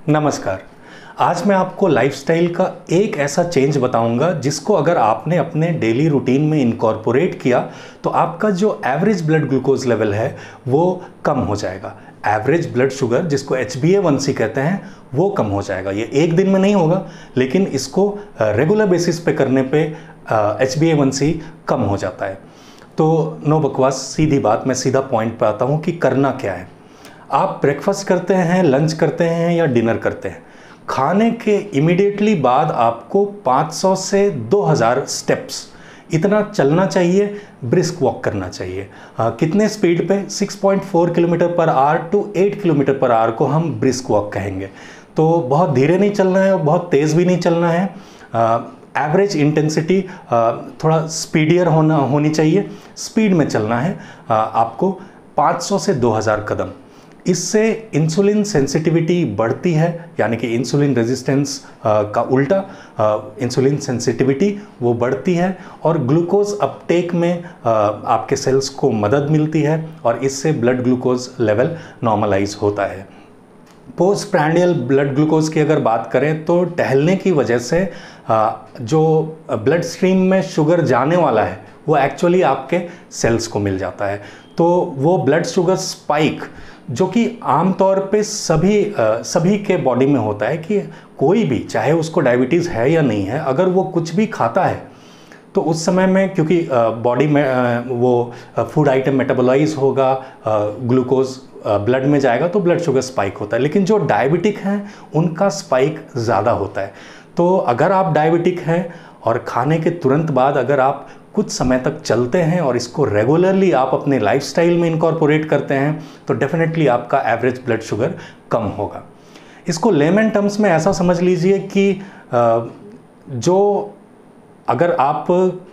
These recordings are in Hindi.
नमस्कार। आज मैं आपको लाइफस्टाइल का एक ऐसा चेंज बताऊंगा जिसको अगर आपने अपने डेली रूटीन में इनकॉर्पोरेट किया तो आपका जो एवरेज ब्लड ग्लूकोज लेवल है वो कम हो जाएगा। एवरेज ब्लड शुगर जिसको HbA1c कहते हैं वो कम हो जाएगा। ये एक दिन में नहीं होगा, लेकिन इसको रेगुलर बेसिस पे करने पे HbA1c कम हो जाता है। तो नो बकवास, सीधी बात, मैं सीधा पॉइंट पे आता हूँ कि करना क्या है। आप ब्रेकफास्ट करते हैं, लंच करते हैं या डिनर करते हैं, खाने के इमीडिएटली बाद आपको 500 से 2000 स्टेप्स इतना चलना चाहिए, ब्रिस्क वॉक करना चाहिए। कितने स्पीड पे? 6.4 kilometre per hour to 8 kilometre per hour को हम ब्रिस्क वॉक कहेंगे। तो बहुत धीरे नहीं चलना है और बहुत तेज़ भी नहीं चलना है। एवरेज इंटेंसिटी थोड़ा स्पीडियर होनी चाहिए, स्पीड में चलना है आपको 500 से 2000 कदम। इससे इंसुलिन सेंसिटिविटी बढ़ती है, यानी कि इंसुलिन रेजिस्टेंस का उल्टा इंसुलिन सेंसिटिविटी वो बढ़ती है और ग्लूकोज अपटेक में आपके सेल्स को मदद मिलती है और इससे ब्लड ग्लूकोज लेवल नॉर्मलाइज होता है। पोस्ट प्रैंडियल ब्लड ग्लूकोज की अगर बात करें तो टहलने की वजह से जो ब्लड स्ट्रीम में शुगर जाने वाला है वो एक्चुअली आपके सेल्स को मिल जाता है। तो वो ब्लड शुगर स्पाइक जो कि आमतौर पे सभी के बॉडी में होता है कि कोई भी, चाहे उसको डायबिटीज़ है या नहीं है, अगर वो कुछ भी खाता है तो उस समय में क्योंकि बॉडी में वो फूड आइटम मेटाबोलाइज होगा, ग्लूकोज ब्लड में जाएगा तो ब्लड शुगर स्पाइक होता है। लेकिन जो डायबिटिक हैं उनका स्पाइक ज़्यादा होता है। तो अगर आप डायबिटिक हैं और खाने के तुरंत बाद अगर आप कुछ समय तक चलते हैं और इसको रेगुलरली आप अपने लाइफस्टाइल में इनकॉर्पोरेट करते हैं तो डेफिनेटली आपका एवरेज ब्लड शुगर कम होगा। इसको लेमन टर्म्स में ऐसा समझ लीजिए कि जो अगर आप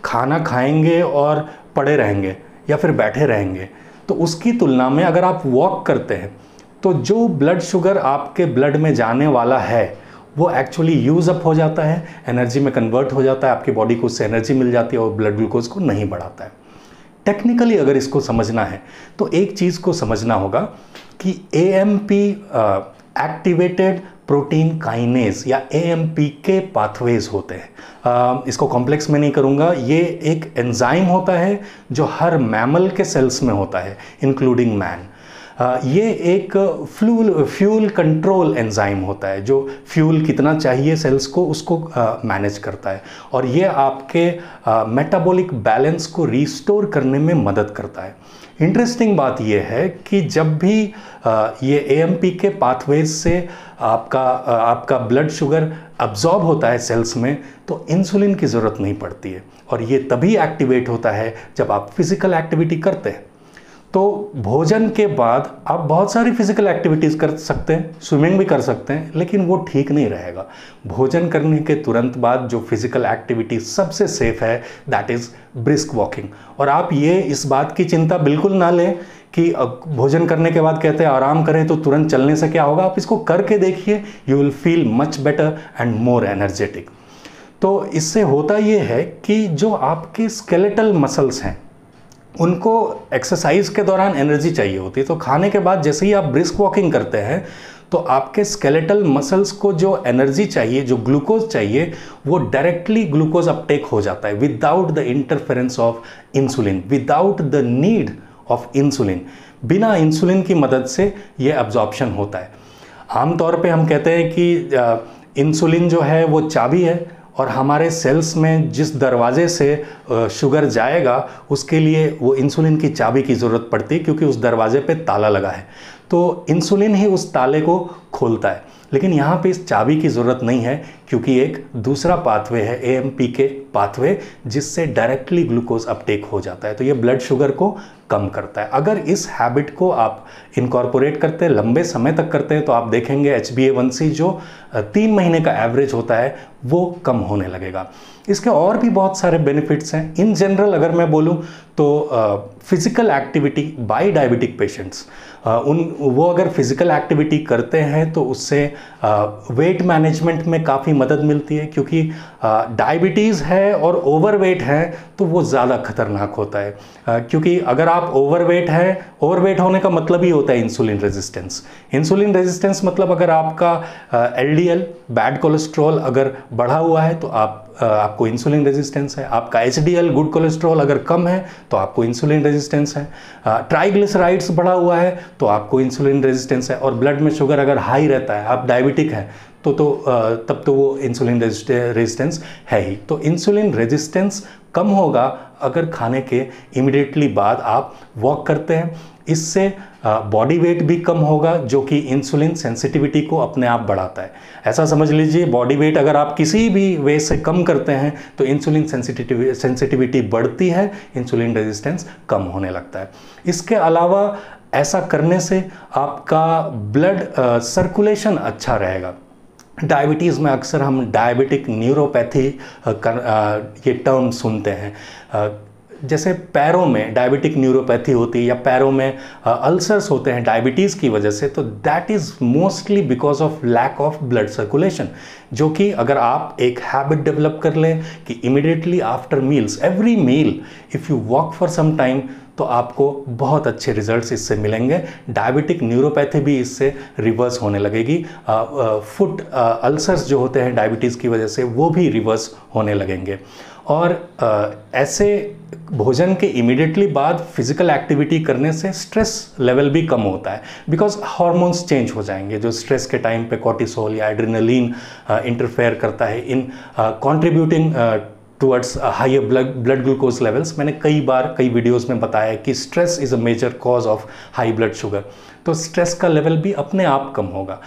खाना खाएंगे और पड़े रहेंगे या फिर बैठे रहेंगे तो उसकी तुलना में अगर आप वॉक करते हैं तो जो ब्लड शुगर आपके ब्लड में जाने वाला है वो एक्चुअली यूज़ अप हो जाता है, एनर्जी में कन्वर्ट हो जाता है, आपकी बॉडी को उससे एनर्जी मिल जाती है और ब्लड ग्लूकोज को नहीं बढ़ाता है। टेक्निकली अगर इसको समझना है तो एक चीज़ को समझना होगा कि AMP एक्टिवेटेड प्रोटीन काइनेज या AMPK पाथवेज होते हैं। इसको कॉम्प्लेक्स में नहीं करूँगा। ये एक एंजाइम होता है जो हर मैमल के सेल्स में होता है इंक्लूडिंग मैन। ये एक फ्यूल कंट्रोल एंजाइम होता है जो फ्यूल कितना चाहिए सेल्स को उसको मैनेज करता है और ये आपके मेटाबॉलिक बैलेंस को रिस्टोर करने में मदद करता है। इंटरेस्टिंग बात यह है कि जब भी ये AMPK पाथवेज से आपका ब्लड शुगर अब्जॉर्ब होता है सेल्स में तो इंसुलिन की ज़रूरत नहीं पड़ती है और ये तभी एक्टिवेट होता है जब आप फिज़िकल एक्टिविटी करते हैं। तो भोजन के बाद आप बहुत सारी फिजिकल एक्टिविटीज़ कर सकते हैं, स्विमिंग भी कर सकते हैं, लेकिन वो ठीक नहीं रहेगा। भोजन करने के तुरंत बाद जो फिजिकल एक्टिविटी सबसे सेफ है दैट इज़ ब्रिस्क वॉकिंग। और आप ये इस बात की चिंता बिल्कुल ना लें कि भोजन करने के बाद कहते हैं आराम करें तो तुरंत चलने से क्या होगा। आप इसको करके देखिए, you will feel much better and more energetic. तो इससे होता ये है कि जो आपके स्केलेटल मसल्स हैं उनको एक्सरसाइज के दौरान एनर्जी चाहिए होती है। तो खाने के बाद जैसे ही आप ब्रिस्क वॉकिंग करते हैं तो आपके स्केलेटल मसल्स को जो एनर्जी चाहिए, जो ग्लूकोज चाहिए, वो डायरेक्टली ग्लूकोज अपटेक हो जाता है without the interference of insulin, without the need of insulin. बिना इंसुलिन की मदद से ये अब्जॉर्प्शन होता है। आमतौर पे हम कहते हैं कि इंसुलिन जो है वो चाबी है और हमारे सेल्स में जिस दरवाजे से शुगर जाएगा उसके लिए वो इंसुलिन की चाबी की ज़रूरत पड़ती है क्योंकि उस दरवाजे पे ताला लगा है। तो इंसुलिन ही उस ताले को खोलता है। लेकिन यहाँ पे इस चाबी की ज़रूरत नहीं है क्योंकि एक दूसरा पाथवे है AMPK पाथवे जिससे डायरेक्टली ग्लूकोज अपटेक हो जाता है। तो ये ब्लड शुगर को कम करता है। अगर इस हैबिट को आप इनकॉर्पोरेट करते हैं, लंबे समय तक करते हैं, तो आप देखेंगे HbA1c जो 3 महीने का एवरेज होता है वो कम होने लगेगा। इसके और भी बहुत सारे बेनिफिट्स हैं। इन जनरल अगर मैं बोलूं तो physical activity by diabetic patients, वो अगर फिज़िकल एक्टिविटी करते हैं तो उससे वेट मैनेजमेंट में काफ़ी मदद मिलती है, क्योंकि डायबिटीज़ है और ओवरवेट है तो वो ज़्यादा खतरनाक होता है, क्योंकि अगर आप ओवरवेट होने का मतलब ही होता है इंसुलिन रेजिस्टेंस। इंसुलिन रेजिस्टेंस मतलब अगर आपका एलडीएल बैड कोलेस्ट्रॉल अगर बढ़ा हुआ है तो आपको इंसुलिन रेजिस्टेंस है। आपका एचडीएल गुड कोलेस्ट्रॉल अगर कम है तो आपको इंसुलिन रेजिस्टेंस है। ट्राइग्लिसराइड्स बढ़ा हुआ है तो आपको इंसुलिन रेजिस्टेंस है। और ब्लड में शुगर अगर हाई रहता है, आप डायबिटिक हैं, तब तो वो इंसुलिन रेजिस्टेंस है ही। तो इंसुलिन रेजिस्टेंस कम होगा अगर खाने के इमीडिएटली बाद आप वॉक करते हैं। इससे बॉडी वेट भी कम होगा, जो कि इंसुलिन सेंसिटिविटी को अपने आप बढ़ाता है। ऐसा समझ लीजिए, बॉडी वेट अगर आप किसी भी वे से कम करते हैं तो इंसुलिन सेंसिटिविटी बढ़ती है, इंसुलिन रेजिस्टेंस कम होने लगता है। इसके अलावा ऐसा करने से आपका ब्लड सर्कुलेशन अच्छा रहेगा। डायबिटीज़ में अक्सर हम डायबिटिक न्यूरोपैथी ये टर्म सुनते हैं। जैसे पैरों में डायबिटिक न्यूरोपैथी होती है या पैरों में अल्सर्स होते हैं डायबिटीज़ की वजह से, तो that is mostly because of lack of blood circulation, जो कि अगर आप एक हैबिट डेवलप कर लें कि immediately after meals, every meal if you walk for some time, तो आपको बहुत अच्छे रिजल्ट्स इससे मिलेंगे। डायबिटिक न्यूरोपैथी भी इससे रिवर्स होने लगेगी। फुट अल्सर्स जो होते हैं डायबिटीज़ की वजह से, वो भी रिवर्स होने लगेंगे। और ऐसे भोजन के इमीडिएटली बाद फिजिकल एक्टिविटी करने से स्ट्रेस लेवल भी कम होता है, बिकॉज हार्मोन्स चेंज हो जाएंगे। जो स्ट्रेस के टाइम पे कॉर्टिसोल या एड्रेनलिन इंटरफेयर करता है in contributing towards higher blood glucose levels. मैंने कई वीडियोस में बताया कि stress is a major cause of high blood sugar, तो स्ट्रेस का लेवल भी अपने आप कम होगा।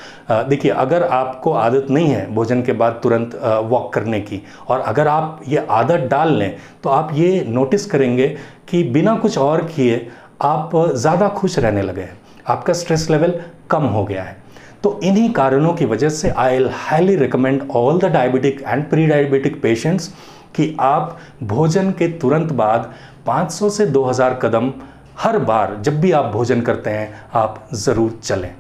देखिए, अगर आपको आदत नहीं है भोजन के बाद तुरंत वॉक करने की, और अगर आप ये आदत डाल लें तो आप ये नोटिस करेंगे कि बिना कुछ और किए आप ज़्यादा खुश रहने लगे हैं, आपका स्ट्रेस लेवल कम हो गया है। तो इन्हीं कारणों की वजह से I will highly recommend all the diabetic and pre diabetic patients कि आप भोजन के तुरंत बाद 500 से 2000 कदम हर बार जब भी आप भोजन करते हैं आप ज़रूर चलें।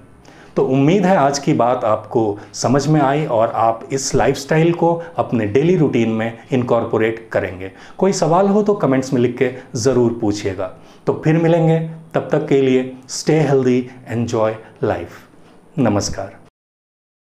तो उम्मीद है आज की बात आपको समझ में आई और आप इस लाइफस्टाइल को अपने डेली रूटीन में इनकॉर्पोरेट करेंगे। कोई सवाल हो तो कमेंट्स में लिख के ज़रूर पूछिएगा। तो फिर मिलेंगे, तब तक के लिए स्टे हेल्दी, एन्जॉय लाइफ। नमस्कार।